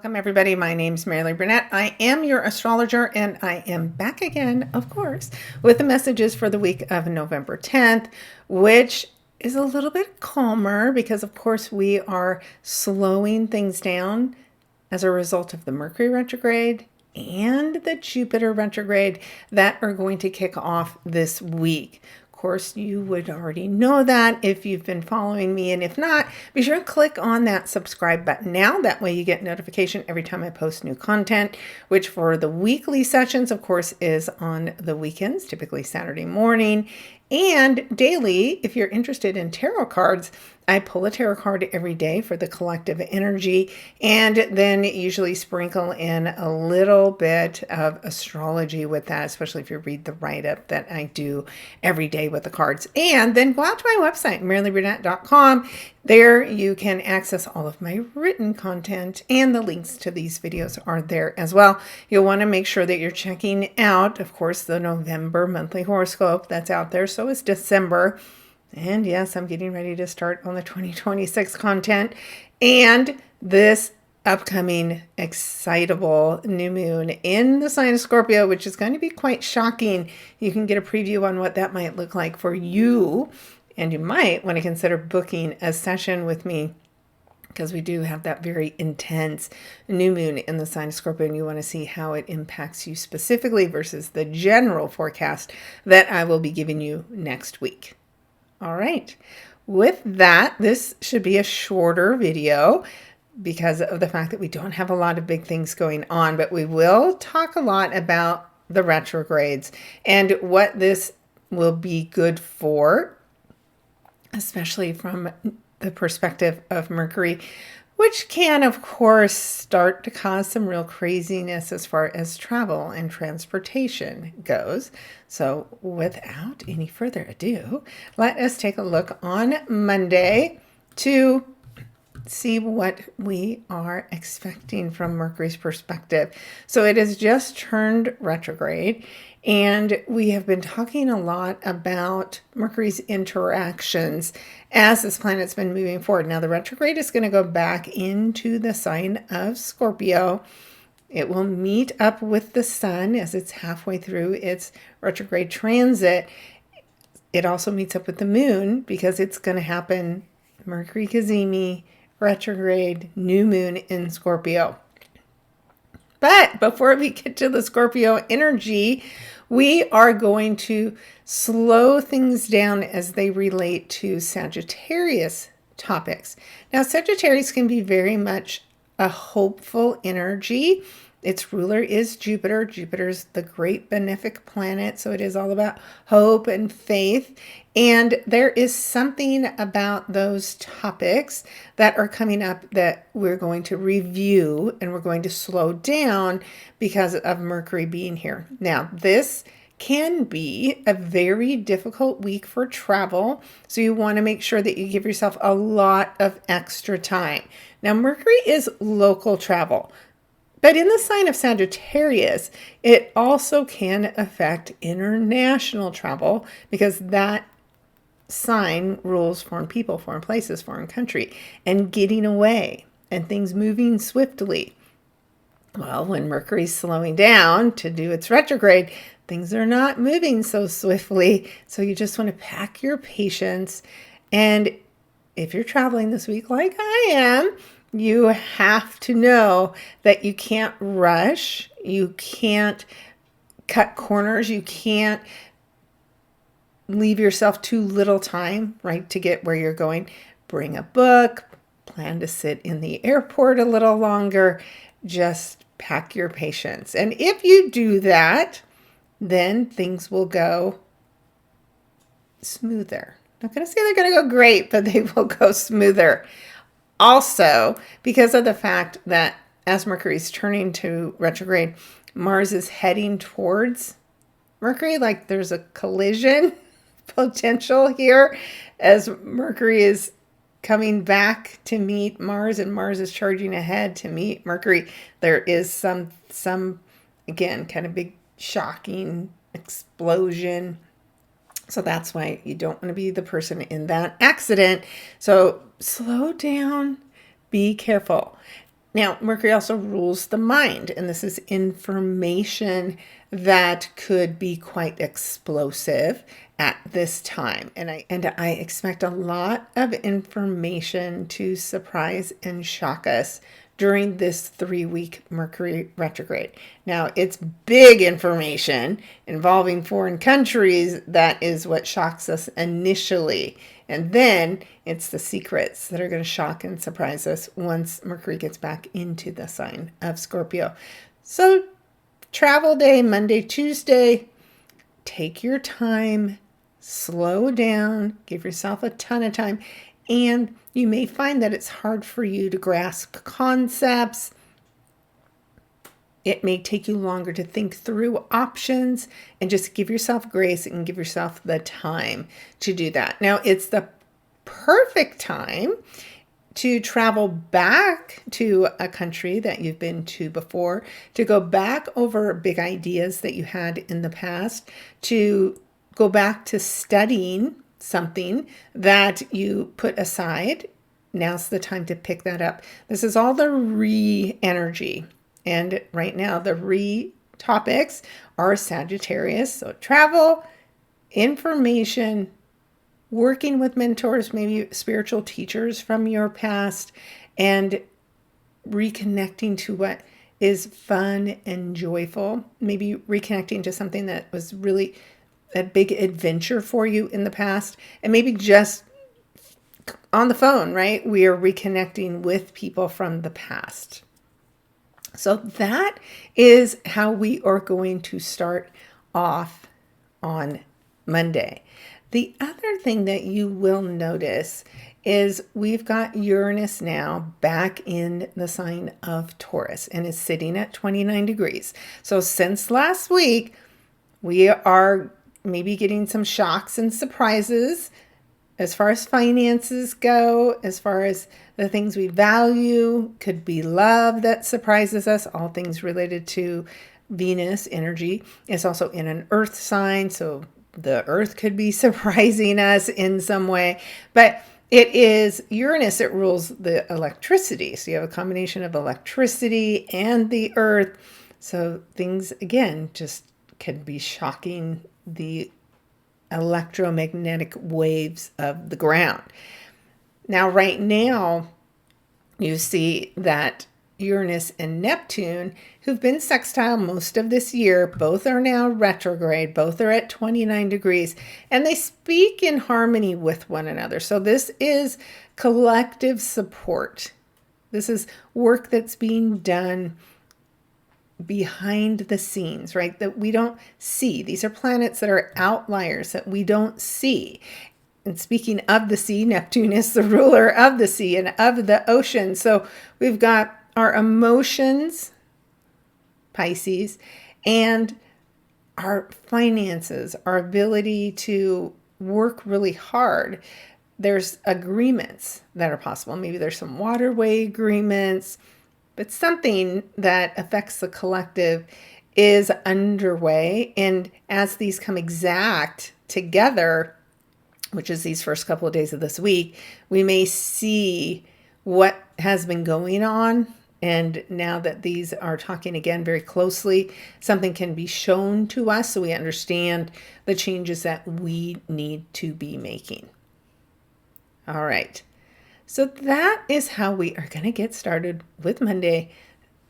Welcome everybody. My name's Maralee Burnett. I am your astrologer and I am back again, of course, with the messages for the week of November 10th, which is a little bit calmer because of course we are slowing things down as a result of the Mercury retrograde and the Jupiter retrograde that are going to kick off this week. Of course, you would already know that if you've been following me, and if not, be sure to click on that subscribe button now. That way you get notification every time I post new content, which for the weekly sessions, of course, is on the weekends, typically Saturday morning, and daily. If you're interested in tarot cards, I pull a tarot card every day for the collective energy, and then usually sprinkle in a little bit of astrology with that, especially if you read the write-up that I do every day with the cards. And then go out to my website, MaraleeBurnett.com. There you can access all of my written content, and the links to these videos are there as well. You'll want to make sure that you're checking out, of course, the November monthly horoscope that's out there. So is December. And yes, I'm getting ready to start on the 2026 content. And this upcoming excitable new moon in the sign of Scorpio, which is going to be quite shocking. You can get a preview on what that might look like for you. And you might want to consider booking a session with me, because we do have that very intense new moon in the sign of Scorpio, and you want to see how it impacts you specifically versus the general forecast that I will be giving you next week. All right. With that, this should be a shorter video because of the fact that we don't have a lot of big things going on, but we will talk a lot about the retrogrades and what this will be good for, especially from the perspective of Mercury, which can, of course, start to cause some real craziness as far as travel and transportation goes. So without any further ado, let us take a look on Monday to see what we are expecting from Mercury's perspective. So it has just turned retrograde, and we have been talking a lot about Mercury's interactions as this planet's been moving forward. Now, the retrograde is going to go back into the sign of Scorpio. It will meet up with the sun as it's halfway through its retrograde transit. It also meets up with the moon because it's going to happen Mercury Cazimi retrograde new moon in Scorpio. But before we get to the Scorpio energy, we are going to slow things down as they relate to Sagittarius topics. Now, Sagittarius can be very much a hopeful energy. Its ruler is Jupiter. Jupiter's the great benefic planet, so it is all about hope and faith. And there is something about those topics that are coming up that we're going to review, and we're going to slow down because of Mercury being here. Now, this can be a very difficult week for travel, so you want to make sure that you give yourself a lot of extra time. Now, Mercury is local travel, but in the sign of Sagittarius, it also can affect international travel because that sign rules foreign people, foreign places, foreign country, and getting away and things moving swiftly. Well, when Mercury's slowing down to do its retrograde, things are not moving so swiftly. So you just want to pack your patience. And if you're traveling this week like I am, you have to know that you can't rush. You can't cut corners. You can't leave yourself too little time, right, to get where you're going. Bring a book, plan to sit in the airport a little longer. Just pack your patience. And if you do that, then things will go smoother. I'm not going to say they're going to go great, but they will go smoother. Also, because of the fact that as Mercury is turning to retrograde, Mars is heading towards Mercury, like there's a collision potential here as Mercury is coming back to meet Mars and Mars is charging ahead to meet Mercury. There is some again, kind of big shocking explosion. So that's why you don't want to be the person in that accident. So slow down, be careful. Now, Mercury also rules the mind, and this is information that could be quite explosive at this time. And I expect a lot of information to surprise and shock us during this 3-week Mercury retrograde. Now, it's big information involving foreign countries. That is what shocks us initially. And then it's the secrets that are going to shock and surprise us once Mercury gets back into the sign of Scorpio. So, travel day, Monday, Tuesday, take your time, slow down, give yourself a ton of time. And you may find that it's hard for you to grasp concepts. It may take you longer to think through options, and just give yourself grace and give yourself the time to do that. Now, it's the perfect time to travel back to a country that you've been to before, to go back over big ideas that you had in the past, to go back to studying something that you put aside. Now's the time to pick that up. This is all the re-energy. And right now, the re-topics are Sagittarius. So travel, information, working with mentors, maybe spiritual teachers from your past, and reconnecting to what is fun and joyful. Maybe reconnecting to something that was really a big adventure for you in the past, and maybe just on the phone, right? We are reconnecting with people from the past. So that is how we are going to start off on Monday. The other thing that you will notice is we've got Uranus now back in the sign of Taurus and is sitting at 29 degrees. So since last week, we are maybe getting some shocks and surprises as far as finances go, as far as the things we value. Could be love that surprises us, all things related to Venus energy. It's also in an earth sign, so the earth could be surprising us in some way. But it is Uranus that rules the electricity. So you have a combination of electricity and the earth. So things, again, just can be shocking, the electromagnetic waves of the ground. Now, right now, you see that Uranus and Neptune, who've been sextile most of this year, both are now retrograde, both are at 29 degrees, and they speak in harmony with one another. So this is collective support. This is work that's being done behind the scenes, right? That we don't see. These are planets that are outliers that we don't see. And speaking of the sea, Neptune is the ruler of the sea and of the ocean. So we've got our emotions, Pisces, and our finances, our ability to work really hard. There's agreements that are possible. Maybe there's some waterway agreements, but something that affects the collective is underway. And as these come exact together, which is these first couple of days of this week, we may see what has been going on. And now that these are talking again very closely, something can be shown to us so we understand the changes that we need to be making. All right. So that is how we are going to get started with Monday,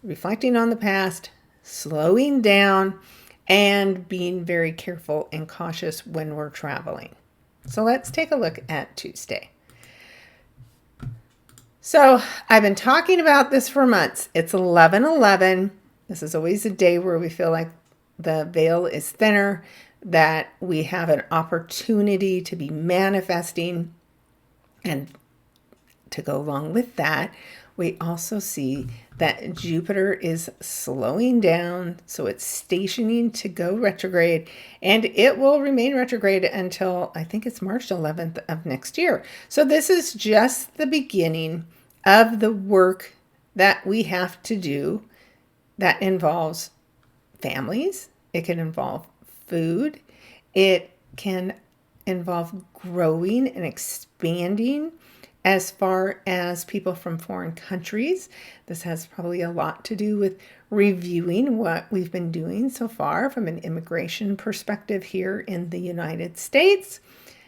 reflecting on the past, slowing down, and being very careful and cautious when we're traveling. So let's take a look at Tuesday. So I've been talking about this for months. It's 11/11. This is always a day where we feel like the veil is thinner, that we have an opportunity to be manifesting. And to go along with that, we also see that Jupiter is slowing down, so it's stationing to go retrograde, and it will remain retrograde until I think it's March 11th of next year. So this is just the beginning of the work that we have to do that involves families. It can involve food. It can involve growing and expanding As far as people from foreign countries, this has probably a lot to do with reviewing what we've been doing so far from an immigration perspective here in the United States.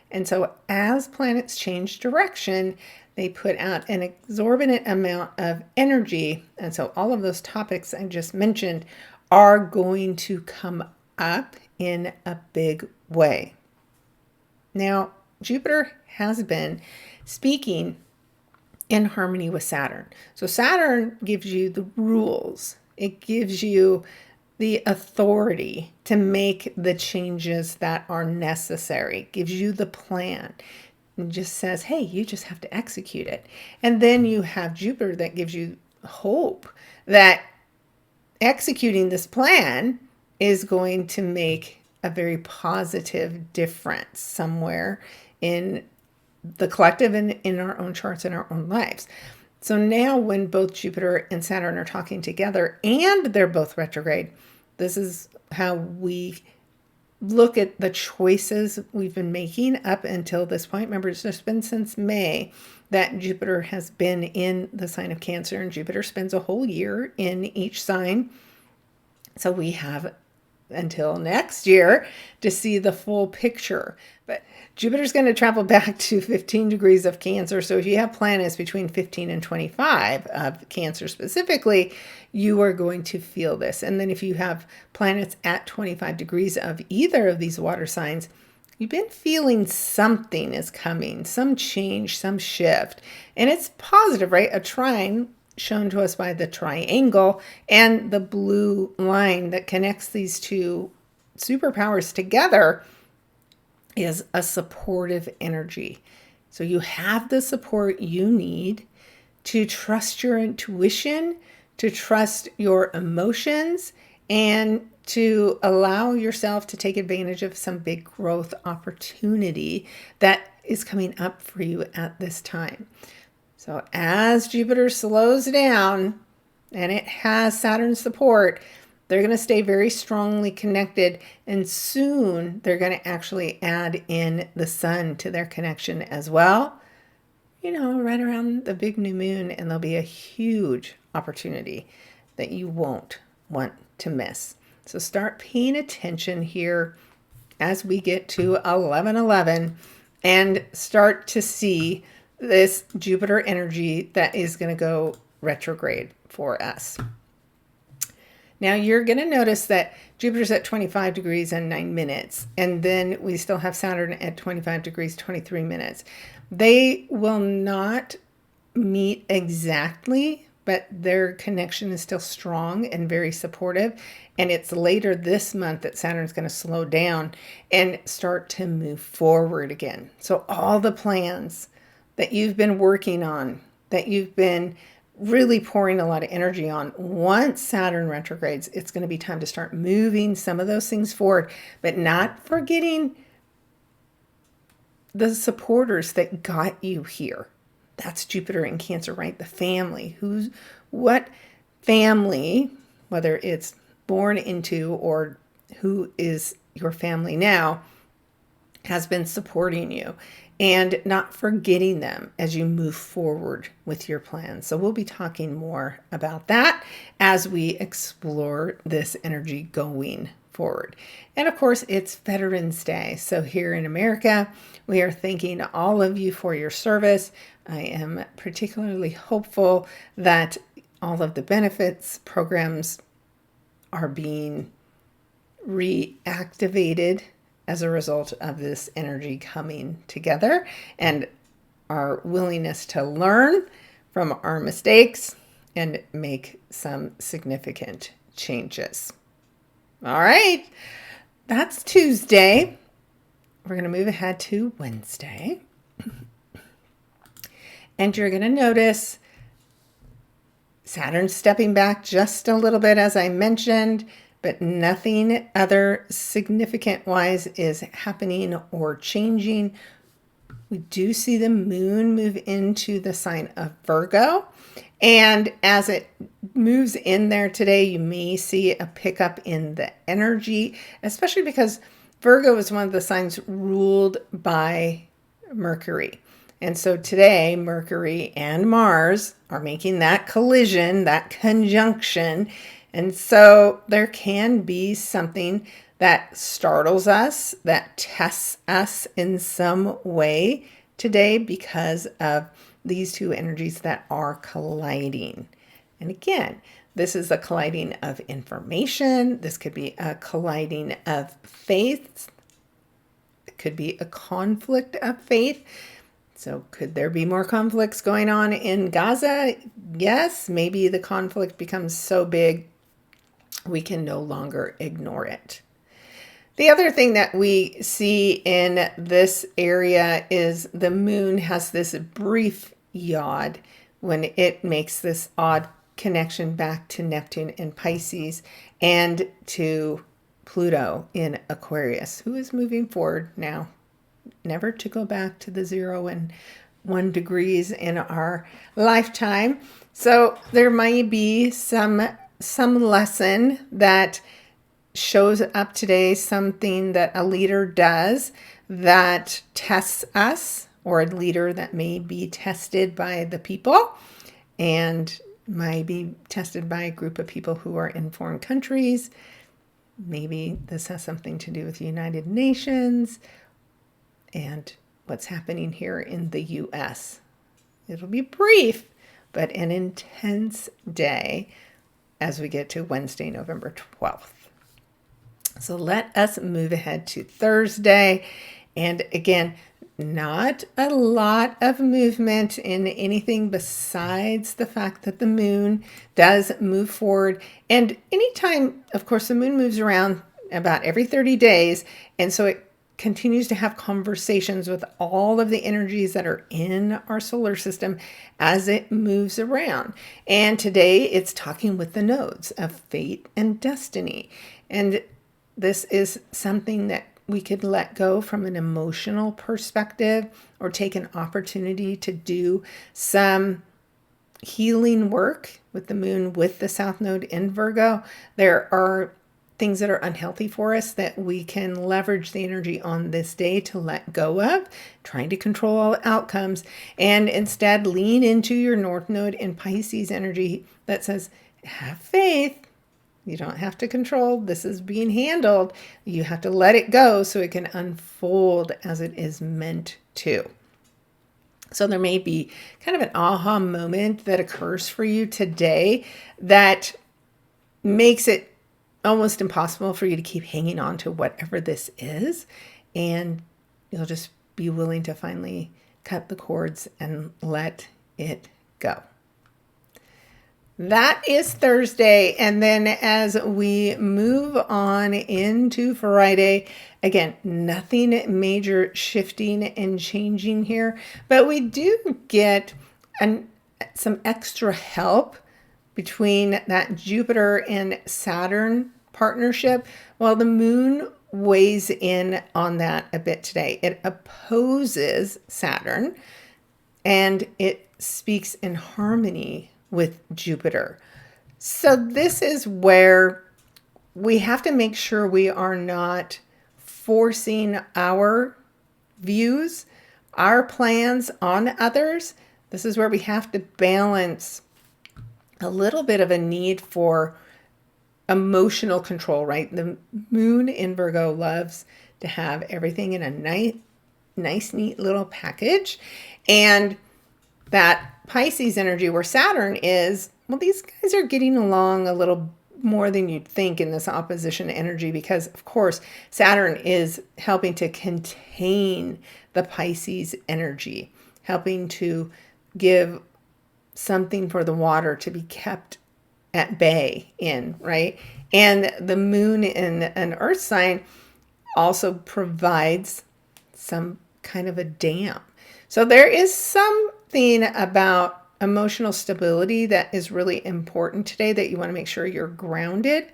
And so as planets change direction, they put out an exorbitant amount of energy. And so all of those topics I just mentioned are going to come up in a big way. Now, Jupiter has been speaking in harmony with Saturn. So Saturn gives you the rules. It gives you the authority to make the changes that are necessary. It gives you the plan. It just says, hey, you just have to execute it. And then you have Jupiter that gives you hope that executing this plan is going to make a very positive difference somewhere in the collective and in our own charts and our own lives. So now when both Jupiter and Saturn are talking together and they're both retrograde, this is how we look at the choices we've been making up until this point. Remember, it's just been since May that Jupiter has been in the sign of Cancer, and Jupiter spends a whole year in each sign. So we have until next year to see the full picture. But Jupiter's going to travel back to 15 degrees of Cancer. So if you have planets between 15 and 25 of Cancer specifically, you are going to feel this. And then if you have planets at 25 degrees of either of these water signs, you've been feeling something is coming, some change, some shift. And it's positive, right? A trine shown to us by the triangle and the blue line that connects these two superpowers together is a supportive energy. So you have the support you need to trust your intuition, to trust your emotions, and to allow yourself to take advantage of some big growth opportunity that is coming up for you at this time. So as Jupiter slows down and it has Saturn's support, they're going to stay very strongly connected, and soon they're going to actually add in the sun to their connection as well. You know, right around the big new moon, and there'll be a huge opportunity that you won't want to miss. So start paying attention here as we get to 11/11 and start to see this Jupiter energy that is going to go retrograde for us. Now you're going to notice that Jupiter's at 25 degrees and 9 minutes, and then we still have Saturn at 25 degrees, 23 minutes. They will not meet exactly, but their connection is still strong and very supportive. And it's later this month that Saturn's going to slow down and start to move forward again. So all the plans that you've been working on, that you've been really pouring a lot of energy on, once Saturn retrogrades, it's going to be time to start moving some of those things forward, but not forgetting the supporters that got you here. That's Jupiter in Cancer, right? The family. What family, whether it's born into or who is your family now, has been supporting you, and not forgetting them as you move forward with your plans. So we'll be talking more about that as we explore this energy going forward. And of course, it's Veterans Day. So here in America, we are thanking all of you for your service. I am particularly hopeful that all of the benefits programs are being reactivated as a result of this energy coming together, and our willingness to learn from our mistakes and make some significant changes. All right, that's Tuesday. We're going to move ahead to Wednesday. And you're going to notice Saturn stepping back just a little bit, as I mentioned, but nothing other significant wise is happening or changing. We do see the moon move into the sign of Virgo. And as it moves in there today, you may see a pickup in the energy, especially because Virgo is one of the signs ruled by Mercury. And so today, Mercury and Mars are making that collision, that conjunction. And so there can be something that startles us, that tests us in some way today because of these two energies that are colliding. And again, this is a colliding of information. This could be a colliding of faiths. It could be a conflict of faith. So could there be more conflicts going on in Gaza? Yes, maybe the conflict becomes so big we can no longer ignore it. The other thing that we see in this area is the moon has this brief yod when it makes this odd connection back to Neptune in Pisces and to Pluto in Aquarius, who is moving forward now, never to go back to the 0 and 1 degrees in our lifetime. So there might be some lesson that shows up today, something that a leader does that tests us, or a leader that may be tested by the people and might be tested by a group of people who are in foreign countries. Maybe this has something to do with the United Nations and what's happening here in the US. It'll be brief, but an intense day as we get to Wednesday, November 12th. So let us move ahead to Thursday. And again, not a lot of movement in anything besides the fact that the moon does move forward. And anytime, of course, the moon moves around about every 30 days. And so it continues to have conversations with all of the energies that are in our solar system as it moves around. And today it's talking with the nodes of fate and destiny. And this is something that we could let go from an emotional perspective or take an opportunity to do some healing work with the moon, with the South Node in Virgo. There are things that are unhealthy for us that we can leverage the energy on this day to let go of, trying to control all outcomes, and instead lean into your North Node in Pisces energy that says, have faith. You don't have to control. This is being handled. You have to let it go so it can unfold as it is meant to. So there may be kind of an aha moment that occurs for you today that makes it almost impossible for you to keep hanging on to whatever this is. And you'll just be willing to finally cut the cords and let it go. That is Thursday. And then as we move on into Friday, again, nothing major shifting and changing here, but we do get some extra help between that Jupiter and Saturn partnership. Well, the moon weighs in on that a bit today. It opposes Saturn and it speaks in harmony with Jupiter. So this is where we have to make sure we are not forcing our views, our plans on others. This is where we have to balance a little bit of a need for emotional control, right? The moon in Virgo loves to have everything in a nice, neat little package. And that Pisces energy where Saturn is, well, these guys are getting along a little more than you'd think in this opposition energy because, of course, Saturn is helping to contain the Pisces energy, helping to give something for the water to be kept at bay in, right? And the moon in an earth sign also provides some kind of a dam. So there is something about emotional stability that is really important today that you want to make sure you're grounded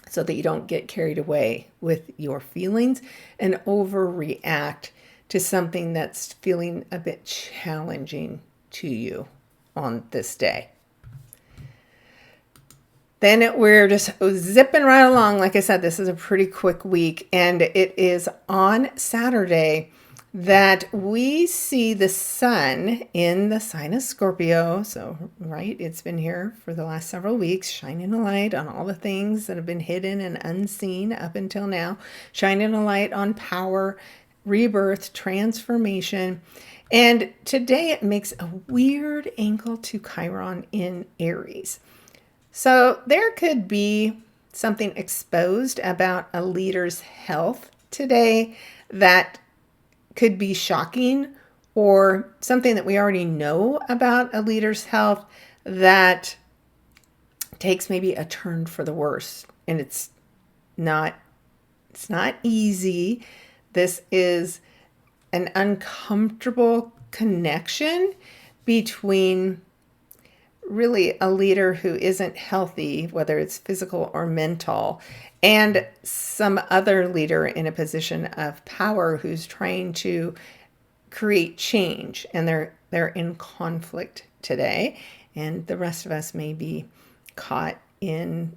so that you don't get carried away with your feelings and overreact to something that's feeling a bit challenging to you on this day. Then we're just zipping right along. Like I said, this is a pretty quick week, and it is on Saturday that we see the sun in the sign of Scorpio. So, right, it's been here for the last several weeks, shining a light on all the things that have been hidden and unseen up until now, shining a light on power, rebirth, transformation. And today it makes a weird angle to Chiron in Aries. So there could be something exposed about a leader's health today that could be shocking, or something that we already know about a leader's health that takes maybe a turn for the worse. And it's not easy. This is an uncomfortable connection between really a leader who isn't healthy, whether it's physical or mental, and some other leader in a position of power who's trying to create change, and they're in conflict today, and the rest of us may be caught in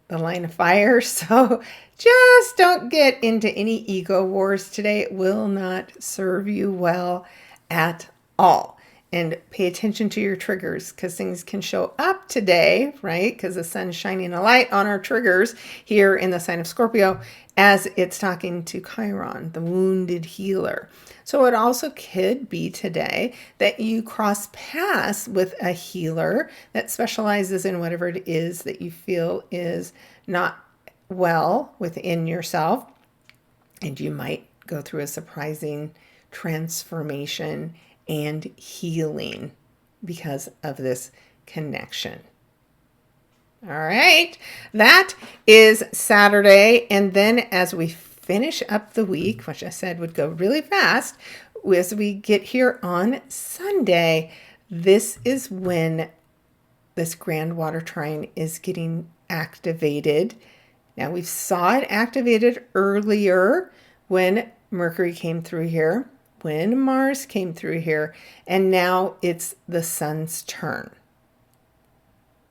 the line of fire. So just don't get into any ego wars today. It will not serve you well at all. And pay attention to your triggers, because things can show up today, right? Because the sun's shining a light on our triggers here in the sign of Scorpio as it's talking to Chiron, the wounded healer. So it also could be today that you cross paths with a healer that specializes in whatever it is that you feel is not well within yourself. And you might go through a surprising transformation and healing because of this connection. All right, that is Saturday. And then as we finish up the week, which I said would go really fast, as we get here on Sunday, this is when this grand water trine is getting activated. Now, we saw it activated earlier when Mercury came through here, when Mars came through here, and now it's the sun's turn.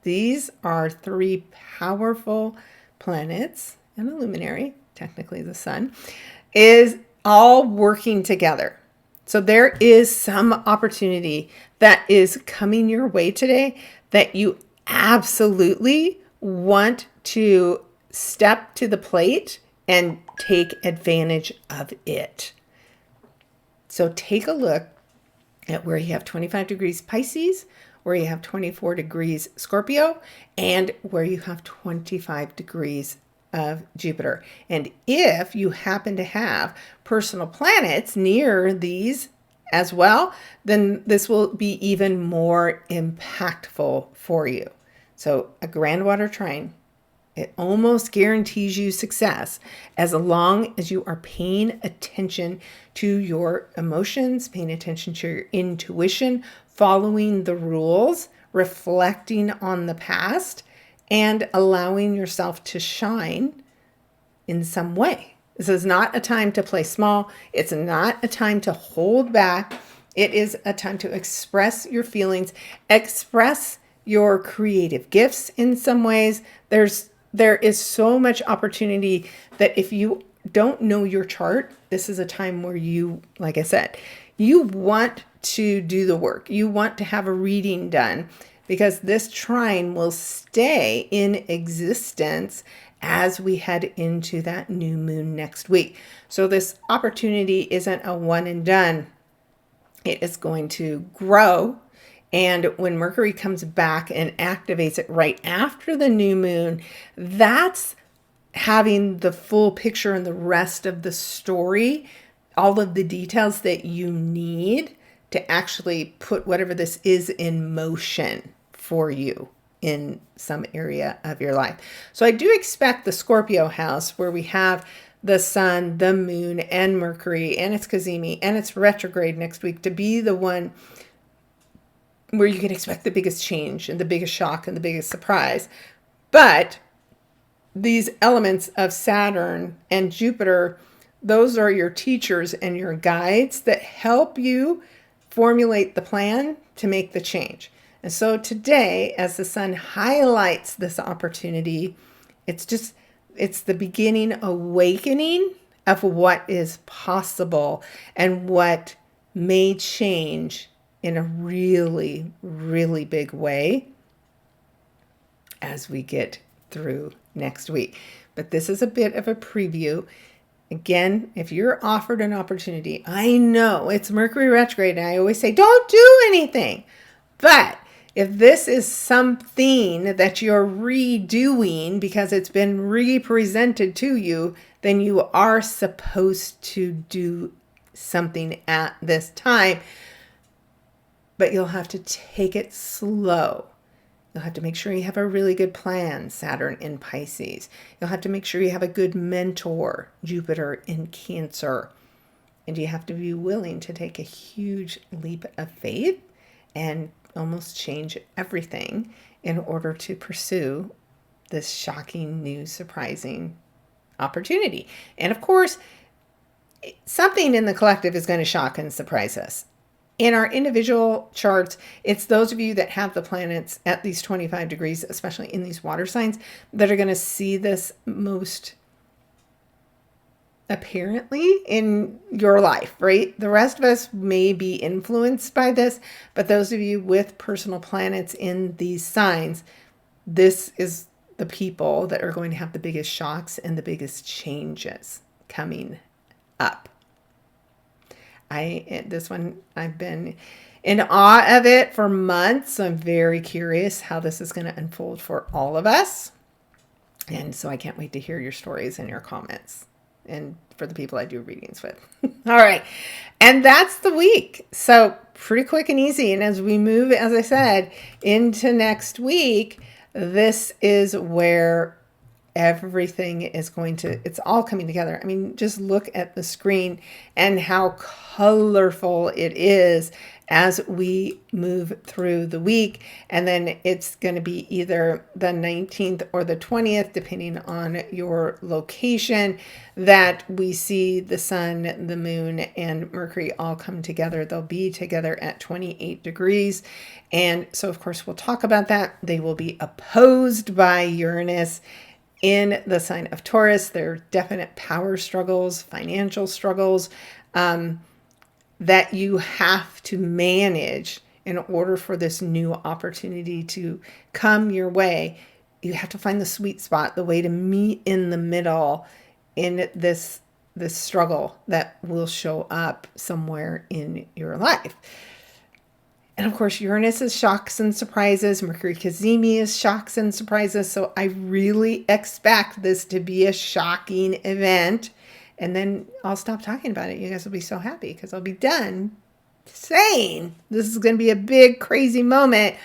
These are three powerful planets, and a luminary, technically the sun, is all working together. So there is some opportunity that is coming your way today that you absolutely want to step to the plate and take advantage of it. So take a look at where you have 25 degrees Pisces, where you have 24 degrees Scorpio, and where you have 25 degrees of Jupiter. And if you happen to have personal planets near these as well, then this will be even more impactful for you. So a grand water trine, it almost guarantees you success as long as you are paying attention to your emotions, paying attention to your intuition, following the rules, reflecting on the past, and allowing yourself to shine in some way. This is not a time to play small. It's not a time to hold back. It is a time to express your feelings, express your creative gifts in some ways. There is so much opportunity that if you don't know your chart, this is a time where you, like I said, you want to do the work. You want to have a reading done, because this trine will stay in existence as we head into that new moon next week. So this opportunity isn't a one and done. It is going to grow. And when Mercury comes back and activates it right after the new moon, that's having the full picture and the rest of the story, all of the details that you need to actually put whatever this is in motion for you in some area of your life. So I do expect the Scorpio house, where we have the sun, the moon, and Mercury, and its cazimi, and its retrograde next week, to be the one where you can expect the biggest change and the biggest shock and the biggest surprise. But these elements of Saturn and Jupiter, those are your teachers and your guides that help you formulate the plan to make the change. And so today, as the sun highlights this opportunity, it's the beginning awakening of what is possible and what may change in a really, really big way as we get through next week. But this is a bit of a preview. Again, if you're offered an opportunity, I know it's Mercury retrograde, and I always say, don't do anything. But if this is something that you're redoing because it's been represented to you, then you are supposed to do something at this time. But you'll have to take it slow. You'll have to make sure you have a really good plan, Saturn in Pisces. You'll have to make sure you have a good mentor, Jupiter in Cancer. And you have to be willing to take a huge leap of faith and almost change everything in order to pursue this shocking, new, surprising opportunity. And of course, something in the collective is going to shock and surprise us. In our individual charts, it's those of you that have the planets at these 25 degrees, especially in these water signs, that are going to see this most apparently in your life, right? The rest of us may be influenced by this, but those of you with personal planets in these signs, this is the people that are going to have the biggest shocks and the biggest changes coming up. This one, I've been in awe of it for months. So I'm very curious how this is going to unfold for all of us. And so I can't wait to hear your stories and your comments, and for the people I do readings with. All right. And that's the week. So pretty quick and easy. And as we move, as I said, into next week, this is where everything is it's all coming together. I mean, just look at the screen and how colorful it is as we move through the week. And then it's going to be either the 19th or the 20th, depending on your location, that we see the sun, the moon, and Mercury all come together. They'll be together at 28 degrees. And so, of course, we'll talk about that. They will be opposed by Uranus in the sign of Taurus. There are definite power struggles, financial struggles that you have to manage in order for this new opportunity to come your way. You have to find the sweet spot, the way to meet in the middle in this struggle that will show up somewhere in your life. And of course, Uranus is shocks and surprises. Mercury Cazimi is shocks and surprises. So I really expect this to be a shocking event. And then I'll stop talking about it. You guys will be so happy because I'll be done saying this is going to be a big, crazy moment.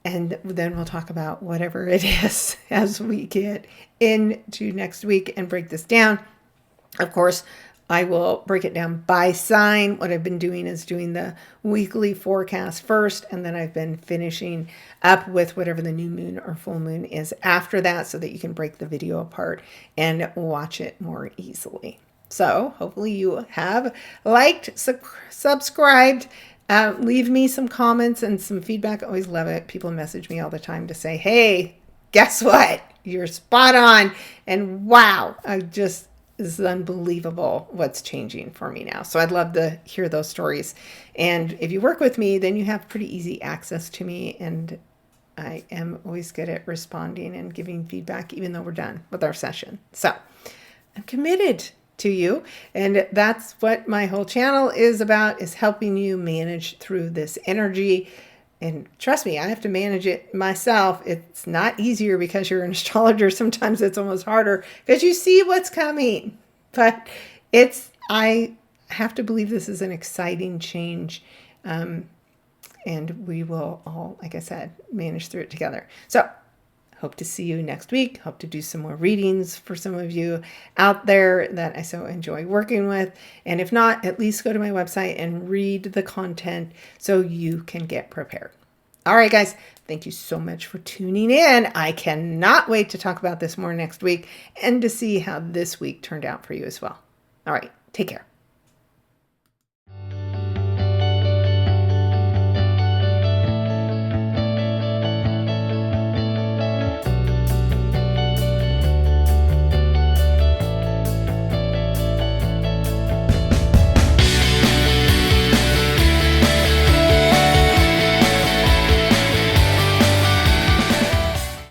And then we'll talk about whatever it is as we get into next week and break this down. Of course, I will break it down by sign. What I've been doing is doing the weekly forecast first, and then I've been finishing up with whatever the new moon or full moon is after that, so that you can break the video apart and watch it more easily. So hopefully you have liked, subscribed, leave me some comments and some feedback. I always love it. People message me all the time to say, hey, guess what? You're spot on. And wow, this is unbelievable what's changing for me now. So I'd love to hear those stories. And if you work with me, then you have pretty easy access to me. And I am always good at responding and giving feedback, even though we're done with our session. So I'm committed to you. And that's what my whole channel is about, is helping you manage through this energy. And trust me, I have to manage it myself. It's not easier because you're an astrologer. Sometimes it's almost harder because you see what's coming. But I have to believe this is an exciting change. And we will all, like I said, manage through it together. So hope to see you next week. Hope to do some more readings for some of you out there that I so enjoy working with. And if not, at least go to my website and read the content so you can get prepared. All right, guys, thank you so much for tuning in. I cannot wait to talk about this more next week and to see how this week turned out for you as well. All right, take care.